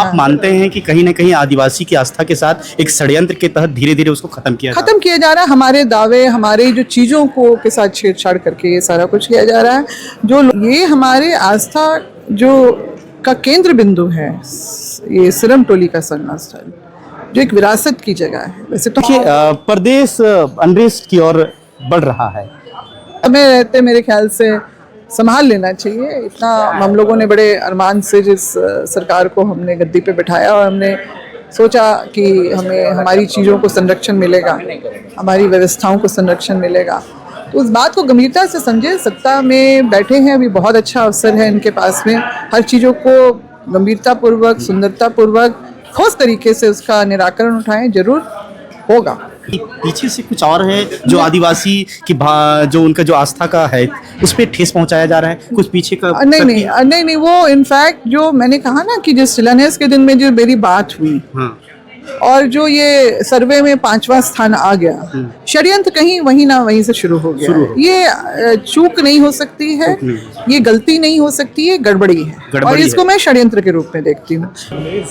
आप मानते हैं कि कहीं ना कहीं आदिवासी की आस्था के साथ एक षड्यंत्र के तहत धीरे धीरे उसको खत्म किया जा रहा है? हमारे दावे, हमारे जो चीज़ों को के साथ छेड़छाड़ करके ये सारा कुछ किया जा रहा है। जो ये हमारे आस्था जो का केंद्र बिंदु है, ये सिरम टोली का सरना स्थल जो एक विरासत की जगह है। वैसे तो प्रदेश अनरेस्ट की ओर बढ़ रहा है, हमें रहते मेरे ख्याल से संभाल लेना चाहिए। इतना हम लोगों ने बड़े अरमान से जिस सरकार को हमने गद्दी पे बिठाया और हमने सोचा कि हमें हमारी चीज़ों को संरक्षण मिलेगा, हमारी व्यवस्थाओं को संरक्षण मिलेगा, तो उस बात को गंभीरता से समझे। सत्ता में बैठे हैं, अभी बहुत अच्छा अवसर है इनके पास में, हर चीज़ों को गंभीरतापूर्वक, सुंदरतापूर्वक, ठोस तरीके से उसका निराकरण उठाएं, जरूर होगा। पीछे से कुछ और है जो आदिवासी की जो उनका जो आस्था का है उस पर ठेस पहुंचाया जा रहा है, कुछ पीछे का नहीं, वो इनफैक्ट जो मैंने कहा ना कि जिस शिलान्यास के दिन में जो मेरी बात हुई, हाँ। और जो ये सर्वे में 5वां स्थान आ गया, षड्यंत्र कहीं वहीं ना वहीं से शुरू हो गया। ये चूक नहीं हो सकती है, ये गलती नहीं हो सकती है, गड़बड़ी है, और इसको मैं षड्यंत्र के रूप में देखती हूँ।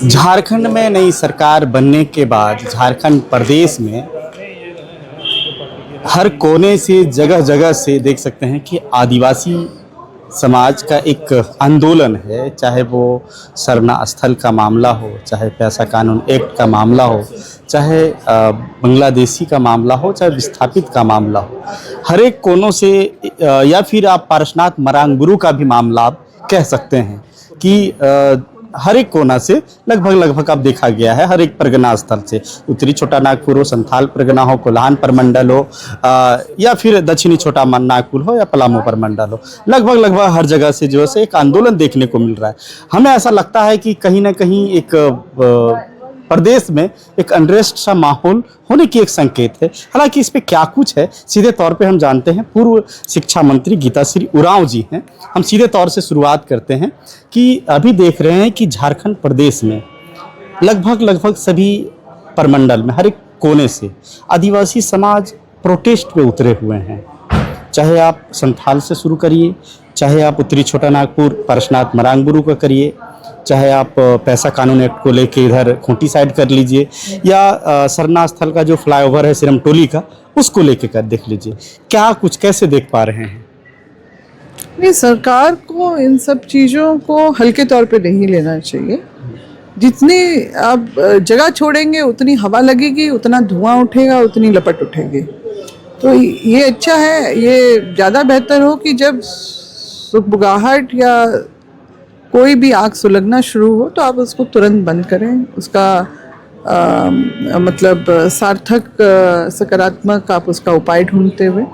झारखंड में नई सरकार बनने के बाद झारखंड प्रदेश में हर कोने से, जगह जगह से देख सकते हैं कि आदिवासी समाज का एक आंदोलन है, चाहे वो सरना स्थल का मामला हो, चाहे पैसा कानून एक्ट का मामला हो, चाहे बांग्लादेशी का मामला हो, चाहे विस्थापित का मामला हो, हर एक कोनों से, या फिर आप पारसनाथ मरांगबुरु का भी मामला आप कह सकते हैं कि हर एक कोना से लगभग आप देखा गया है। हर एक परगना स्थल से, उत्तरी छोटा नागपुर हो, संथाल परगना हो, कोल्हान परमंडल हो, या फिर दक्षिणी छोटा नागपुर हो, या पलामू परमंडल हो, लगभग हर जगह से जो है एक आंदोलन देखने को मिल रहा है। हमें ऐसा लगता है कि कहीं ना कहीं एक प्रदेश में एक अनरेस्ट सा माहौल होने की एक संकेत है। हालांकि इस पे क्या कुछ है, सीधे तौर पे हम जानते हैं। पूर्व शिक्षा मंत्री गीताश्री उरांव जी हैं। हम सीधे तौर से शुरुआत करते हैं कि अभी देख रहे हैं कि झारखंड प्रदेश में लगभग सभी परमंडल में, हर एक कोने से आदिवासी समाज प्रोटेस्ट पे उतरे हुए हैं। चाहे आप संथाल से शुरू करिए, चाहे आप उत्तरी छोटा नागपुर पारसनाथ मरांगबुरु का करिए, चाहे आप पैसा कानून एक्ट को लेके इधर खूंटी साइड कर लीजिए, या सरना स्थल का जो फ्लाईओवर है सिरम टोली का, उसको लेके कर देख लीजिए। क्या कुछ कैसे देख पा रहे हैं? नहीं, सरकार को इन सब चीज़ों को हल्के तौर पे नहीं लेना चाहिए। जितनी आप जगह छोड़ेंगे उतनी हवा लगेगी, उतना धुआं उठेगा, उतनी लपट उठेगी। तो ये अच्छा है, ये ज़्यादा बेहतर हो कि जब सुगबुगाहट या कोई भी आग सुलगना शुरू हो तो आप उसको तुरंत बंद करें। उसका मतलब सार्थक, सकारात्मक आप उसका उपाय ढूंढते हुए,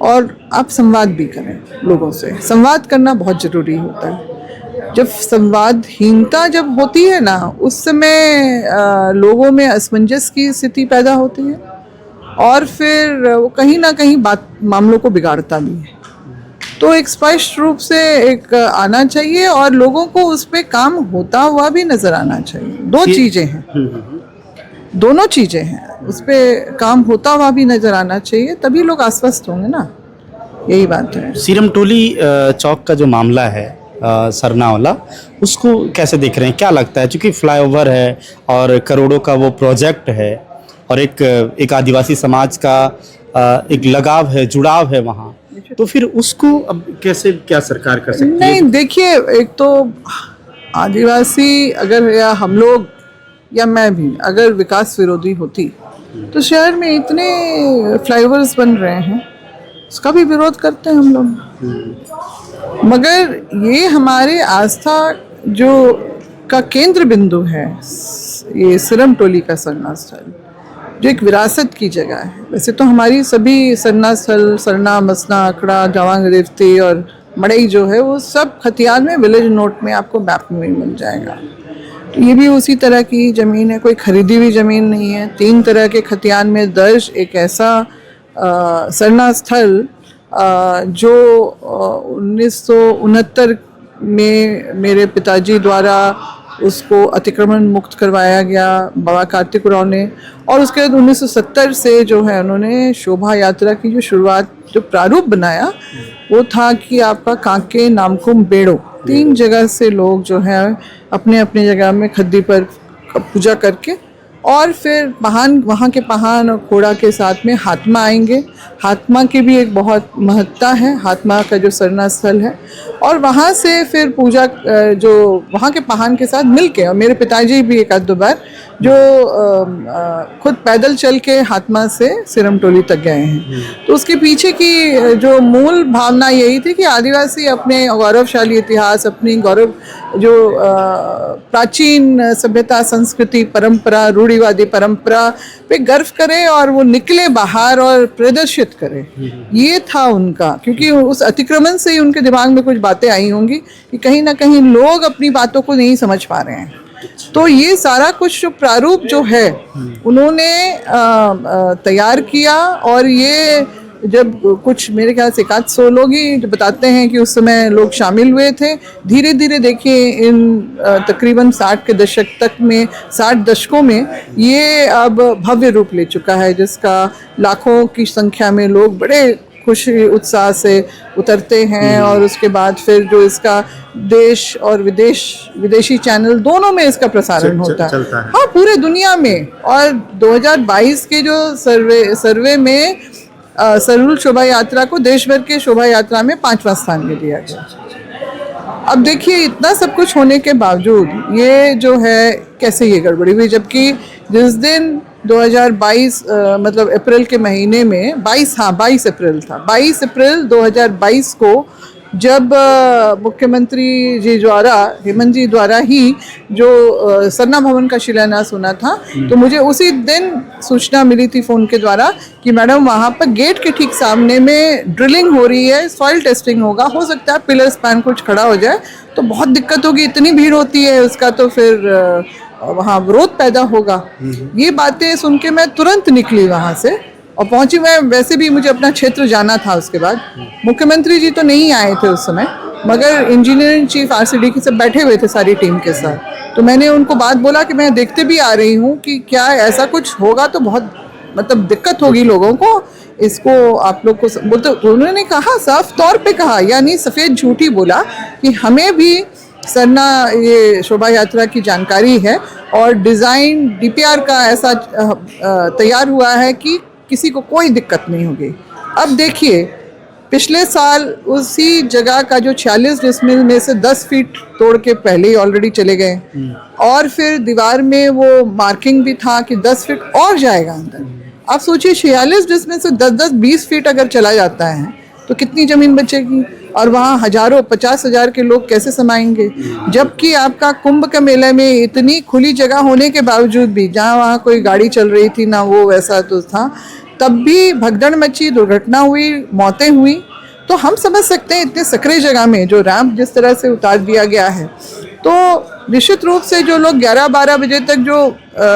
और आप संवाद भी करें लोगों से। संवाद करना बहुत ज़रूरी होता है। जब संवादहीनता जब होती है ना, उस समय लोगों में असमंजस की स्थिति पैदा होती है, और फिर वो कहीं ना कहीं मामलों को बिगाड़ता भी है। तो एक स्पष्ट रूप से एक आना चाहिए, और लोगों को उस पर काम होता हुआ भी नजर आना चाहिए। दो चीजें हैं, दोनों चीजें हैं, उस पर काम होता हुआ भी नजर आना चाहिए, तभी लोग आश्वस्त होंगे ना। यही बात है। सिरम टोली चौक का जो मामला है सरना वाला, उसको कैसे देख रहे हैं? क्या लगता है, क्योंकि फ्लाईओवर है और करोड़ों का वो प्रोजेक्ट है, और एक आदिवासी समाज का एक लगाव है, जुड़ाव है वहाँ, तो फिर उसको अब कैसे क्या सरकार कर सकती है? नहीं, देखिए, एक तो आदिवासी अगर, या हम लोग, या मैं भी अगर विकास विरोधी होती तो शहर में इतने फ्लाईओवर्स बन रहे हैं, उसका भी विरोध करते हैं हम लोग। मगर ये हमारे आस्था जो का केंद्र बिंदु है, ये सिरम टोली का सरना स्थल जो एक विरासत की जगह है। वैसे तो हमारी सभी सरना स्थल, सरना, मसना, अखड़ा, जवांग रेवती और मड़ई जो है, वो सब खतियान में विलेज नोट में आपको मैप में मिल जाएगा। तो ये भी उसी तरह की ज़मीन है, कोई खरीदी हुई ज़मीन नहीं है। 3 तरह के खतियान में दर्ज एक ऐसा सरना स्थल जो 1969 में मेरे पिताजी द्वारा उसको अतिक्रमण मुक्त करवाया गया, बाबा कार्तिक उरांव ने, और उसके बाद 1970 से जो है उन्होंने शोभा यात्रा की जो शुरुआत जो प्रारूप बनाया वो था कि आपका कांके, नामकुम, बेड़ो 3 जगह से लोग जो है अपने अपने जगह में खद्दी पर पूजा करके, और फिर पहान, वहाँ के पहान और खोड़ा के साथ में हातमा आएंगे। हातमा की भी एक बहुत महत्ता है, हातमा का जो सरना स्थल है, और वहाँ से फिर पूजा जो वहाँ के पहान के साथ मिलके, और मेरे पिताजी भी एक आध दो बार जो खुद पैदल चल के हातमा से सिरमटोली तक गए हैं। तो उसके पीछे की जो मूल भावना यही थी कि आदिवासी अपने गौरवशाली इतिहास, अपनी गौरव जो प्राचीन सभ्यता, संस्कृति, परंपरा, रूढ़िवादी परंपरा पे गर्व करें और वो निकले बाहर और प्रदर्शित करें। ये था उनका, क्योंकि उस अतिक्रमण से ही उनके दिमाग में कुछ बातें आई होंगी कि कहीं ना कहीं लोग अपनी बातों को नहीं समझ पा रहे हैं। तो ये सारा कुछ जो प्रारूप जो है उन्होंने तैयार किया, और ये जब कुछ मेरे ख्याल से 100 लोग ही जो बताते हैं कि उस समय लोग शामिल हुए थे। धीरे धीरे देखिए इन तकरीबन 60 के दशक तक में, 60 दशकों में ये अब भव्य रूप ले चुका है, जिसका लाखों की संख्या में लोग बड़े खुशी उत्साह से उतरते हैं। और उसके बाद फिर जो इसका देश और विदेशी चैनल दोनों में इसका प्रसारण होता है, हाँ, पूरे दुनिया में। और 2022 के जो सर्वे में सरहुल शोभा यात्रा को देश भर के शोभा यात्रा में 5वां स्थान में दिया गया। अब देखिए इतना सब कुछ होने के बावजूद ये जो है कैसे ये गड़बड़ी हुई, जबकि जिस दिन 2022 मतलब अप्रैल के महीने में 22 अप्रैल था, 22 अप्रैल 2022 को जब मुख्यमंत्री जी द्वारा, हेमंत जी द्वारा ही जो सरना भवन का शिलान्यास होना था, तो मुझे उसी दिन सूचना मिली थी फ़ोन के द्वारा कि मैडम वहाँ पर गेट के ठीक सामने में ड्रिलिंग हो रही है, सॉइल टेस्टिंग होगा, हो सकता है पिलर स्पैन कुछ खड़ा हो जाए तो बहुत दिक्कत होगी, इतनी भीड़ होती है उसका, तो फिर वहाँ विरोध पैदा होगा। ये बातें सुन के मैं तुरंत निकली वहाँ से और पहुंची। मैं वैसे भी मुझे अपना क्षेत्र जाना था। उसके बाद मुख्यमंत्री जी तो नहीं आए थे उस समय, मगर इंजीनियरिंग चीफ आरसीडी के सब बैठे हुए थे सारी टीम के साथ। तो मैंने उनको बात बोला कि मैं देखते भी आ रही हूँ कि क्या ऐसा कुछ होगा तो बहुत मतलब दिक्कत होगी लोगों को, इसको आप लोग को बोलते। उन्होंने कहा, साफ तौर पे कहा, यानी सफ़ेद झूठी बोला कि हमें भी सरना ये शोभा यात्रा की जानकारी है और डिज़ाइन डीपीआर का ऐसा तैयार हुआ है कि किसी को कोई दिक्कत नहीं होगी। अब देखिए पिछले साल उसी जगह का जो 46 डिसमिल में से 10 फीट तोड़ के पहले ही ऑलरेडी चले गए, और फिर दीवार में वो मार्किंग भी था कि 10 फीट और जाएगा अंदर। आप सोचिए 46 डिसमिल से 10-20 फीट अगर चला जाता है तो कितनी ज़मीन बचेगी, और वहाँ हजारों 50,000 के लोग कैसे समाएंगे। जबकि आपका कुंभ के मेले में इतनी खुली जगह होने के बावजूद भी, जहाँ वहाँ कोई गाड़ी चल रही थी ना वो वैसा तो था, तब भी भगदड़ मची, दुर्घटना हुई, मौतें हुई। तो हम समझ सकते हैं इतने सकरे जगह में जो रैंप जिस तरह से उतार दिया गया है, तो निश्चित रूप से जो लोग 11-12 बजे तक जो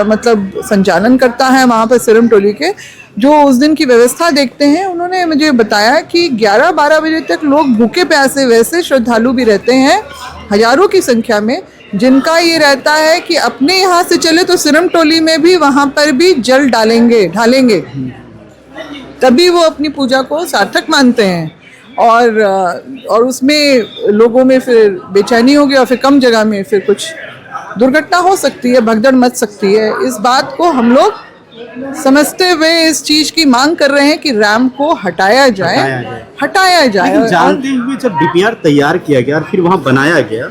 मतलब संचालन करता है वहाँ पर सिरमटोली के, जो उस दिन की व्यवस्था देखते हैं, उन्होंने मुझे बताया कि 11-12 बजे तक लोग भूखे प्यासे, वैसे श्रद्धालु भी रहते हैं हजारों की संख्या में, जिनका ये रहता है कि अपने यहाँ से चले तो सिरमटोली में भी वहाँ पर भी जल ढालेंगे, तभी वो अपनी पूजा को सार्थक मानते हैं। और उसमें लोगों में फिर बेचैनी होगी और फिर कम जगह में फिर कुछ दुर्घटना हो सकती है, भगदड़ मच सकती है। इस बात को हम लोग समझते हुए इस चीज की मांग कर रहे हैं कि रैम को हटाया जाए। लेकिन जानते हुए जब डीपीआर तैयार किया गया और फिर वहाँ बनाया गया,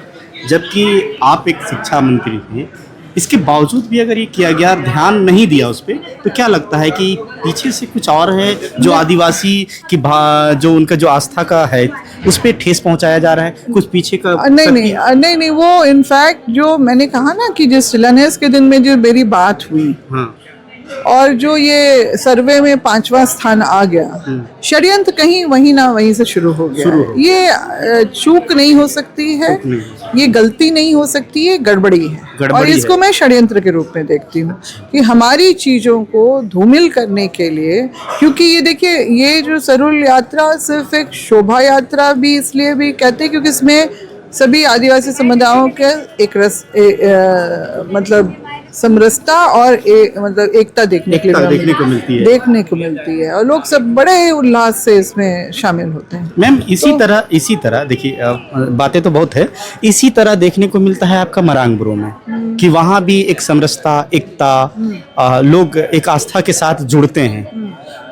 जबकि आप एक शिक्षा मंत्री थे, इसके बावजूद भी अगर ये किया गया, ध्यान नहीं दिया उस पर, तो क्या लगता है कि पीछे से कुछ और है जो आदिवासी की जो उनका जो आस्था का है उस पर ठेस पहुंचाया जा रहा है, कुछ पीछे का? नहीं, वो इनफैक्ट जो मैंने कहा ना कि जिस शिलान्यास के दिन में जो मेरी बात हुई, हाँ, और जो ये सर्वे में 5वां स्थान आ गया, षड्यंत्र कहीं वहीं से शुरू हो गया। ये चूक नहीं हो सकती है, ये गलती नहीं हो सकती है, गड़बड़ी है। और इसको मैं षड्यंत्र के रूप में देखती हूँ कि हमारी चीज़ों को धूमिल करने के लिए, क्योंकि ये देखिए ये जो सरहुल यात्रा सिर्फ एक शोभा यात्रा भी इसलिए भी कहते हैं क्योंकि इसमें सभी आदिवासी समुदायों के मतलब समरसता और मतलब एकता देखने के लिए एकता देखने को मिलती है। देखने को मिलती है और लोग सब बड़े ही उल्लास से इसमें शामिल होते हैं। मैम इसी तरह देखिए बातें तो बहुत है, इसी तरह देखने को मिलता है आपका मरांगबुरो में कि वहाँ भी एक समरसता, एकता, लोग एक आस्था के साथ जुड़ते हैं।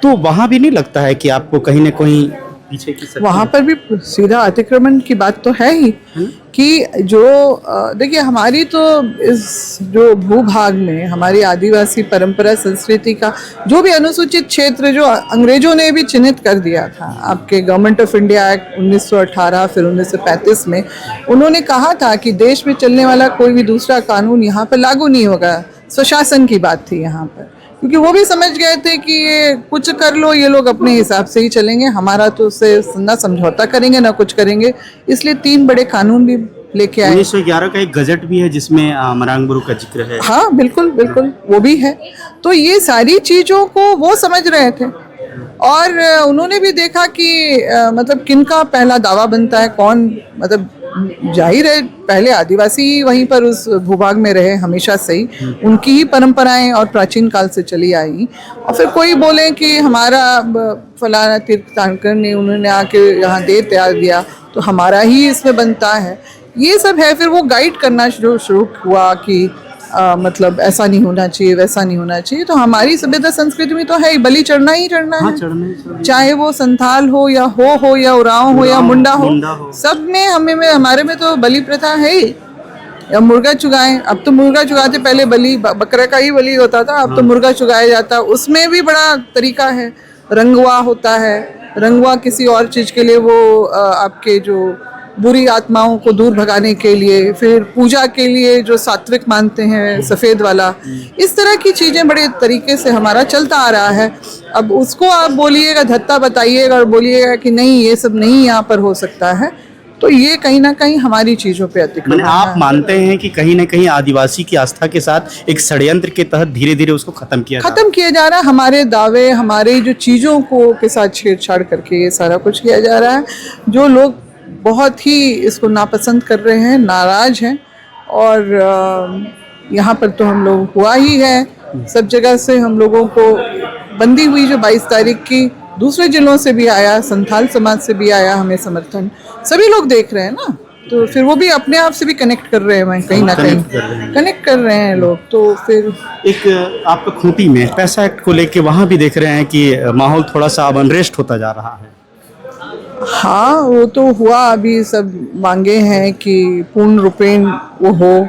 तो वहाँ भी नहीं लगता है कि आपको कहीं ना कहीं पीछे की वहाँ पर भी सीधा अतिक्रमण की बात तो है ही कि जो देखिए हमारी तो इस जो भूभाग में हमारी आदिवासी परंपरा संस्कृति का जो भी अनुसूचित क्षेत्र जो अंग्रेजों ने भी चिन्हित कर दिया था, आपके गवर्नमेंट ऑफ इंडिया एक्ट 1918 फिर 1935 में उन्होंने कहा था कि देश में चलने वाला कोई भी दूसरा कानून यहाँ पर लागू नहीं होगा। स्वशासन की बात थी यहाँ पर, क्योंकि वो भी समझ गए थे कि ये कुछ कर लो, ये लोग अपने हिसाब से ही चलेंगे, हमारा तो उससे ना समझौता करेंगे ना कुछ करेंगे। इसलिए 3 बड़े कानून भी लेके आए। 1911 का एक गजट भी है जिसमें मरांगबुरो का जिक्र है। हाँ बिल्कुल बिल्कुल, वो भी है। तो ये सारी चीज़ों को वो समझ रहे थे और उन्होंने भी देखा कि मतलब किनका पहला दावा बनता है, कौन मतलब जाहिर है पहले आदिवासी वहीं पर उस भूभाग में रहे हमेशा से ही, उनकी ही परंपराएं और प्राचीन काल से चली आई। और फिर कोई बोले कि हमारा फलाना तीर्थंकर ने उन्होंने आके यहाँ दे तैयार दिया तो हमारा ही इसमें बनता है, ये सब है। फिर वो गाइड करना शुरू हुआ कि मतलब ऐसा नहीं होना चाहिए, वैसा नहीं होना चाहिए। तो हमारी सभ्यता संस्कृति में तो है ही, बलि चढ़ना ही चढ़ना है, चाहे वो संथाल हो या उरांव हो या मुंडा हो, सब में हमारे में तो बलि प्रथा है ही। या मुर्गा चुगाएं, अब तो मुर्गा चुगाते, पहले बलि बकरे का ही बलि होता था, अब तो मुर्गा चुगाया जाता। उसमें भी बड़ा तरीका है। रंगवा होता है, रंगवा किसी और चीज के लिए, वो आपके जो बुरी आत्माओं को दूर भगाने के लिए, फिर पूजा के लिए जो सात्विक मानते हैं सफ़ेद वाला, इस तरह की चीज़ें बड़े तरीके से हमारा चलता आ रहा है। अब उसको आप बोलिएगा, धत्ता बताइएगा और बोलिएगा कि नहीं ये सब नहीं यहाँ पर हो सकता है, तो ये कहीं ना कहीं हमारी चीज़ों पे अतिक्रमण है। आप मानते हैं कि कहीं ना कहीं आदिवासी की आस्था के साथ एक षड्यंत्र के तहत धीरे धीरे उसको खत्म किया जा रहा है। हमारे दावे, हमारे जो चीज़ों को के साथ छेड़छाड़ करके ये सारा कुछ किया जा रहा है। जो लोग बहुत ही इसको नापसंद कर रहे हैं, नाराज हैं, और यहाँ पर तो हम लोग हुआ ही है। सब जगह से हम लोगों को बंदी हुई जो 22 तारीख की, दूसरे जिलों से भी आया, संथाल समाज से भी आया हमें समर्थन, सभी लोग देख रहे हैं ना। तो फिर वो भी अपने आप से भी कनेक्ट कर रहे हैं, कहीं ना कहीं कनेक्ट कर रहे हैं लोग। तो फिर एक आपका खूंटी में पैसा एक्ट को लेके वहाँ भी देख रहे हैं कि माहौल थोड़ा सा अब अनरेस्ट होता जा रहा है। हाँ वो तो हुआ, अभी सब मांगे हैं कि पूर्ण रूपेण वो हो,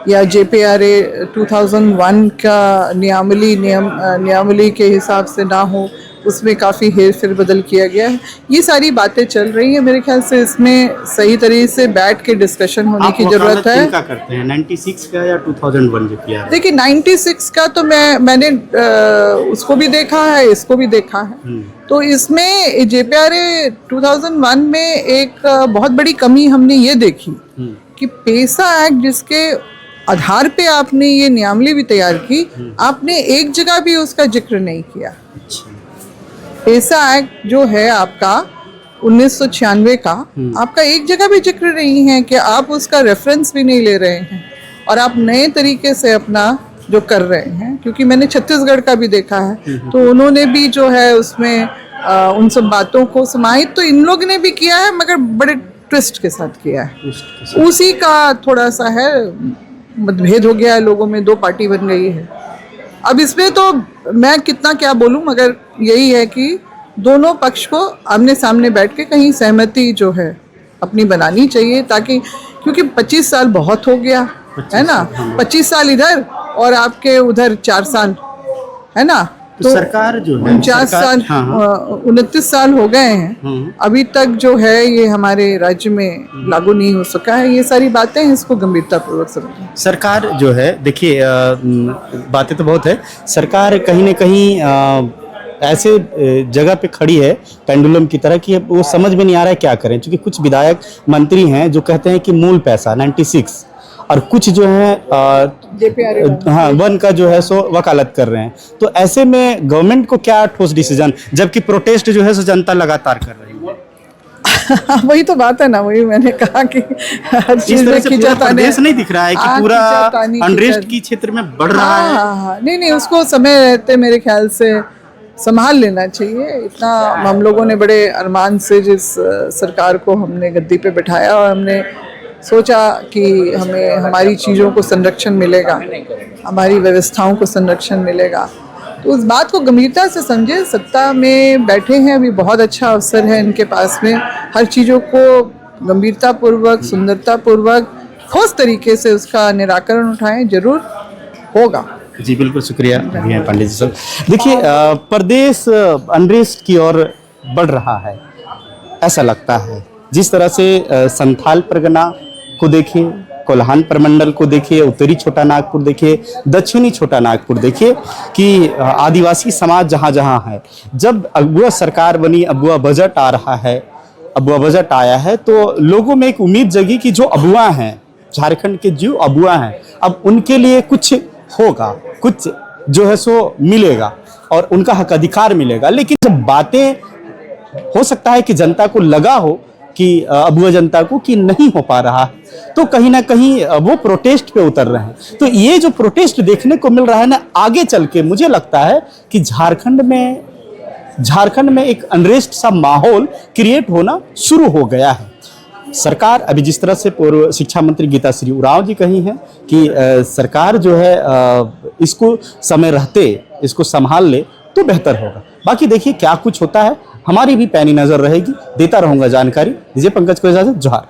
या JPRA 2001 का नियमावली के हिसाब से ना हो, उसमें काफ़ी हेर फेर बदल किया गया है। ये सारी बातें चल रही है, मेरे ख्याल से इसमें सही तरीके से बैठ के डिस्कशन होने की ज़रूरत है। क्या करते हैं 96 का या 2001 JPRA? देखिए 96 का तो मैंने उसको भी देखा है, इसको भी देखा है। तो इसमें JPRA 2001 में एक बहुत बड़ी कमी हमने ये देखी कि पेसा एक्ट जिसके आधार पे आपने ये नियमावली भी तैयार की, आपने एक जगह भी उसका जिक्र नहीं किया। पेसा एक्ट जो है आपका 1996 का, आपका एक जगह भी जिक्र नहीं है कि आप उसका रेफरेंस भी नहीं ले रहे हैं और आप नए तरीके से अपना जो कर रहे हैं। क्योंकि मैंने छत्तीसगढ़ का भी देखा है, तो उन्होंने भी जो है उसमें उन सब बातों को समाहित तो इन लोग ने भी किया है, मगर बड़े ट्विस्ट के साथ किया है। उसी का थोड़ा सा है मतभेद हो गया है लोगों में, 2 पार्टी बन गई है। अब इसमें तो मैं कितना क्या बोलूं, मगर यही है कि दोनों पक्ष को आमने सामने बैठ के कहीं सहमति जो है अपनी बनानी चाहिए, ताकि क्योंकि 25 साल बहुत हो गया है ना, 25 साल इधर और आपके उधर 4 साल है ना, तो सरकार जो है 49 साल 29 साल हो गए हैं, अभी तक जो है ये हमारे राज्य में लागू नहीं हो सका है। ये सारी बातें हैं, इसको गंभीरता पूर्वक समझें। सरकार जो है देखिए बातें तो बहुत है, सरकार कहीं ना कहीं ऐसे जगह पे खड़ी है पेंडुलम की तरह कि वो समझ में नहीं आ रहा है क्या करें। क्योंकि कुछ विधायक मंत्री हैं जो कहते हैं कि मूल पैसा 96 और कुछ जो है हाँ 1 का जो है सो वकालत कर रहे हैं। तो ऐसे में गवर्नमेंट को क्या ठोस डिसीजन, जबकि प्रोटेस्ट जो है सो जनता लगातार कर रही है। वही तो बात है ना, वही मैंने कहा कि हर इस चीज तरह में से पूरा खींचातानी प्रदेश नहीं दिख रहा है कि हाँ, पूरा खींचातानी, अनरेस्ट की क्षेत्र में बढ़ रहा है। हाँ, नहीं नहीं, उसको समय रहते मेरे ख्याल से संभाल लेना चाहिए। इतना हम लोगों ने बड़े अरमान से जिस सरकार को हमने गद्दी पे बिठाया और हमने सोचा कि हमें हमारी चीज़ों को संरक्षण मिलेगा, हमारी व्यवस्थाओं को संरक्षण मिलेगा, तो उस बात को गंभीरता से समझे। सत्ता में बैठे हैं, अभी बहुत अच्छा अवसर है इनके पास में, हर चीज़ों को गंभीरतापूर्वक, सुंदरतापूर्वक, ठोस तरीके से उसका निराकरण उठाएं, जरूर होगा। जी बिल्कुल, शुक्रिया भैया पंडित जी साहब। देखिए प्रदेश अनरेस्ट की ओर बढ़ रहा है ऐसा लगता है। जिस तरह से संथाल परगना को देखिए, कोल्हान प्रमंडल को देखिए, उत्तरी छोटा नागपुर देखिए, दक्षिणी छोटा नागपुर देखिए कि आदिवासी समाज जहाँ जहाँ है, जब अगुआ सरकार बनी, अगुआ बजट आ रहा है, अगुआ बजट आया है, तो लोगों में एक उम्मीद जगी कि जो अगुआ हैं, झारखंड के जो अगुआ हैं, अब उनके लिए कुछ होगा, कुछ जो है सो मिलेगा और उनका हक अधिकार मिलेगा। लेकिन जब बातें, हो सकता है कि जनता को लगा हो कि अगुआ जनता को कि नहीं हो पा रहा, तो कहीं ना कहीं वो प्रोटेस्ट पे उतर रहे हैं। तो ये जो प्रोटेस्ट देखने को मिल रहा है ना, आगे चल के मुझे लगता है कि झारखंड में एक अनरेस्ट सा माहौल क्रिएट होना शुरू हो गया है। सरकार अभी जिस तरह से पूर्व शिक्षा मंत्री गीता श्री उरांव जी कही हैं कि सरकार जो है इसको समय रहते इसको संभाल ले तो बेहतर होगा। बाकी देखिए क्या कुछ होता है, हमारी भी पैनी नजर रहेगी, देता रहूंगा जानकारी। दीजिए पंकज को इजाजत, जोहार।